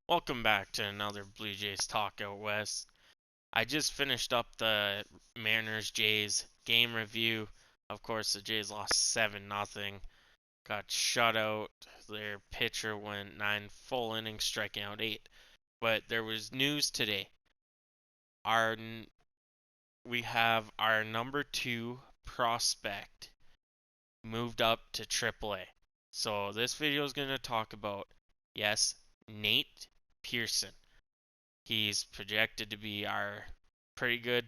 Welcome back to another Blue Jays Talk Out West. I just finished up the Mariners Jays game review. Of course, the Jays lost 7-0. Got shut out. Their pitcher went 9 full innings, striking out 8. But there was news today. Our we have our number 2 prospect moved up to AAA. So this video is going to talk about, yes, Nate Pearson. He's projected to be our pretty good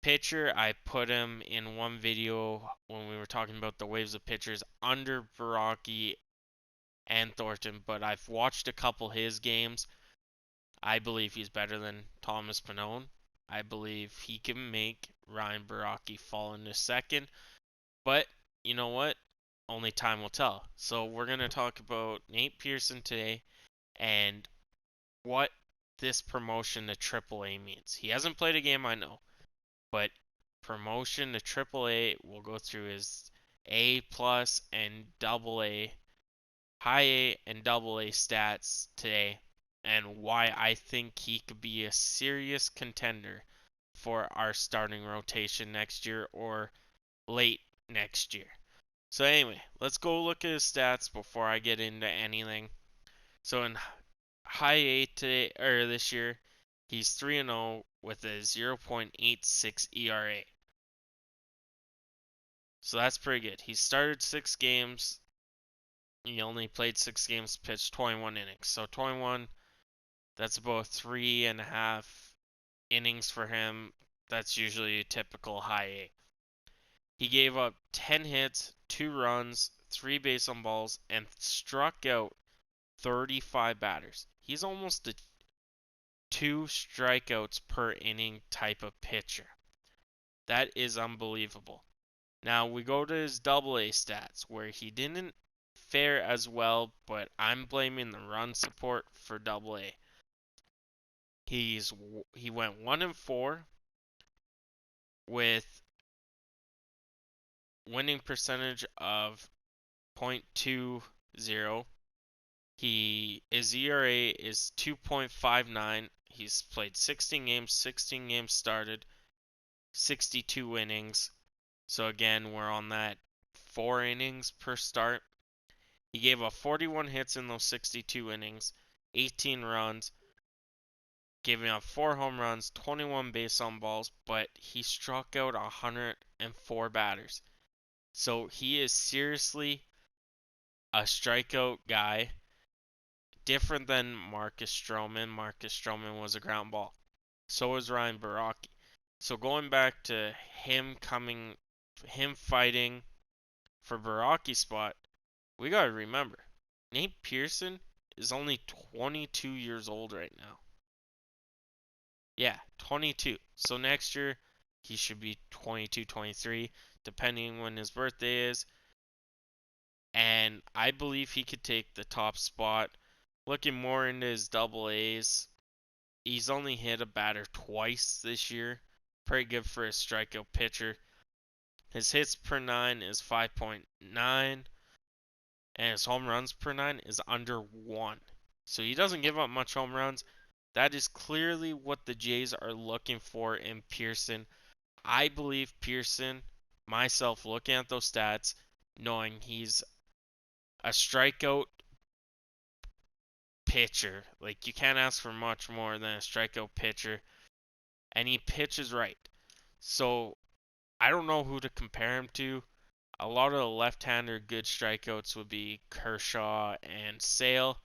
pitcher. I put him in one video when we were talking about the waves of pitchers under Baraki and Thornton, but I've watched a couple his games. I believe he's better than Thomas Pannone. I believe he can make Ryan Baraki fall into second, but you know what? Only time will tell. So we're going to talk about Nate Pearson today and what this promotion to AAA means. He hasn't played a game, I know, but promotion to AAA will go through his A plus and double A, high A and double A stats today, and why I think he could be a serious contender for our starting rotation next year or late next year. So anyway, let's go look at his stats before I get into anything. So in high A today or this year, he's 3-0 with a 0.86 ERA. So that's pretty good. He started 6 games. He only played 6 games, pitched 21 innings. So 21, that's about 3.5 innings for him. That's usually a typical high A. He gave up 10 hits, 2 runs, 3 base on balls, and struck out 35 batters. He's almost a 2 strikeouts per inning type of pitcher. That is unbelievable. Now we go to his double A stats where he didn't fare as well, but I'm blaming the run support for double A. He went 1-4 with winning percentage of .20. His ERA is 2.59. He's played 16 games started, 62 innings. So again, we're on that 4 innings per start. He gave up 41 hits in those 62 innings, 18 runs, giving up 4 home runs, 21 base on balls, but he struck out 104 batters. So he is seriously a strikeout guy, different than Marcus Stroman. Marcus Stroman was a ground ball. So is Ryan Baraki. So going back to him fighting for Baraki's spot, we gotta remember, Nate Pearson is only 22 years old right now. Yeah, 22. So next year, he should be 22, 23, depending when his birthday is. And I believe he could take the top spot. Looking more into his double A's, he's only hit a batter twice this year. Pretty good for a strikeout pitcher. His hits per 9 is 5.9, and his home runs per 9 is under 1. So he doesn't give up much home runs. That is clearly what the Jays are looking for in Pearson. I believe Pearson, myself looking at those stats, knowing he's a strikeout pitcher. Like, you can't ask for much more than a strikeout pitcher. And he pitches right. So, I don't know who to compare him to. A lot of the left-hander good strikeouts would be Kershaw and Sale.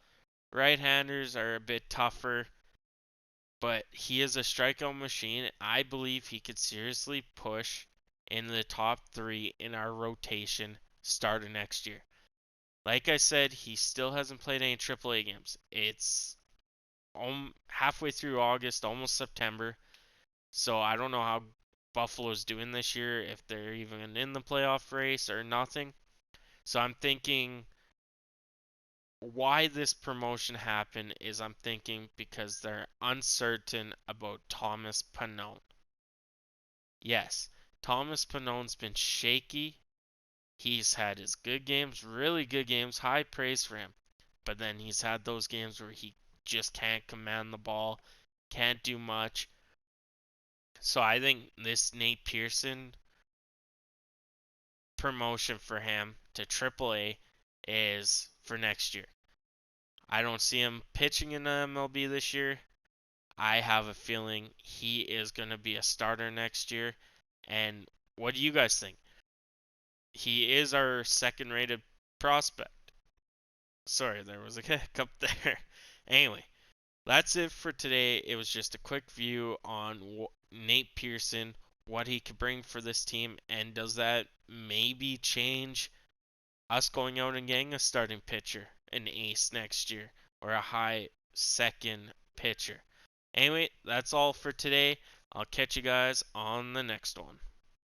Right-handers are a bit tougher. But he is a strikeout machine. I believe he could seriously push in the top 3 in our rotation starting next year. Like I said, he still hasn't played any AAA games. It's halfway through August, almost September. So I don't know how Buffalo's doing this year, if they're even in the playoff race or nothing. So I'm thinking why this promotion happened is I'm thinking because they're uncertain about Thomas Pannone. Yes, Thomas Pannone's been shaky. He's had his good games, really good games, high praise for him. But then he's had those games where he just can't command the ball, can't do much. So I think this Nate Pearson promotion for him to AAA is for next year. I don't see him pitching in the MLB this year. I have a feeling he is going to be a starter next year. And what do you guys think? He is our second rated prospect. Sorry, there was a hiccup there. Anyway, that's it for today. It was just a quick view on Nate Pearson, what he could bring for this team, and does that maybe change us going out and getting a starting pitcher, an ace next year, or a high second pitcher. Anyway, that's all for today. I'll catch you guys on the next one.